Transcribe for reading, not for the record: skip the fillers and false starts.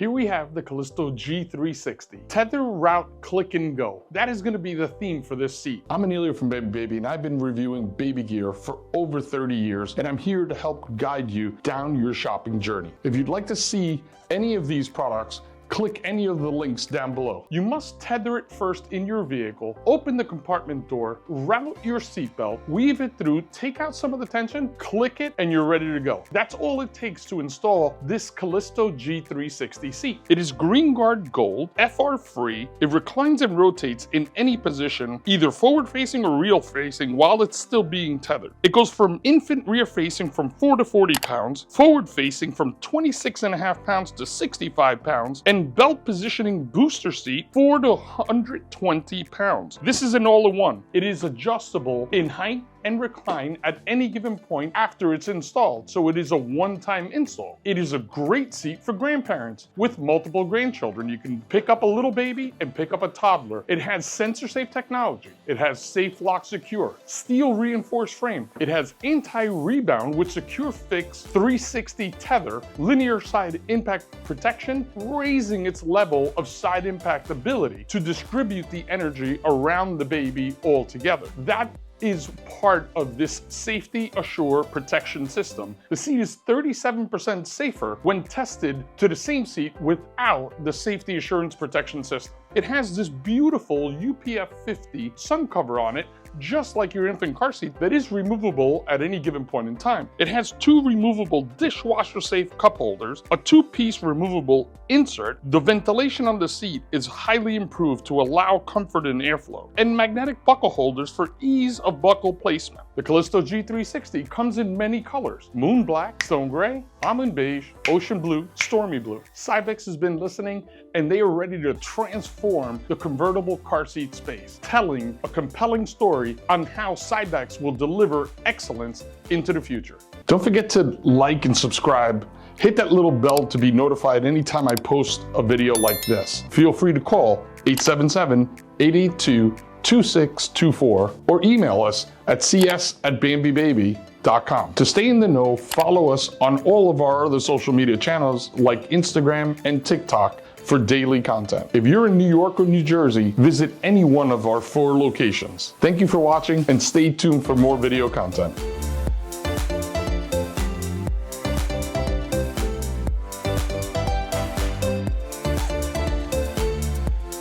Here we have the Callisto G360. Tether, route, click and go. That is going to be the theme for this seat. I'm Emilio from Baby Baby, and I've been reviewing baby gear for over 30 years, and I'm here to help guide you down your shopping journey. If you'd like to see any of these products, click any of the links down below. You must tether it first in your vehicle, open the compartment door, route your seatbelt, weave it through, take out some of the tension, click it, and you're ready to go. That's all it takes to install this Callisto G360 seat. It is Green Guard Gold, FR free, it reclines and rotates in any position, either forward facing or rear facing while it's still being tethered. It goes from infant rear facing from 4 to 40 pounds, forward facing from 26.5 pounds to 65 pounds, and belt positioning booster seat 4 to 120 pounds. This is an all-in-one. It is adjustable in height and recline at any given point after it's installed, so it is a one-time install. It is a great seat for grandparents with multiple grandchildren. You can pick up a little baby and pick up a toddler. It has SensorSafe technology. It has SafeLock Secure, steel reinforced frame. It has anti-rebound with Secure Fix 360 tether, linear side impact protection, raising its level of side impact ability to distribute the energy around the baby altogether. That is part of this Safety Assure protection system. The seat is 37% safer when tested to the same seat without the Safety Assurance protection system. It has this beautiful UPF 50 sun cover on it, just like your infant car seat, that is removable at any given point in time. It has 2 removable dishwasher-safe cup holders, a 2-piece removable insert. The ventilation on the seat is highly improved to allow comfort and airflow, and magnetic buckle holders for ease of buckle placement. The Callisto G360 comes in many colors: moon black, stone gray, almond beige, ocean blue, stormy blue. Cybex has been listening, and they are ready to transform the convertible car seat space, telling a compelling story on how Cybex will deliver excellence into the future. Don't forget to like and subscribe. Hit that little bell to be notified anytime I post a video like this. Feel free to call 877-882-2624 or email us at cs@bambibaby.com. To stay in the know, follow us on all of our other social media channels like Instagram and TikTok for daily content. If you're in New York or New Jersey, visit any one of our 4 locations. Thank you for watching, and stay tuned for more video content.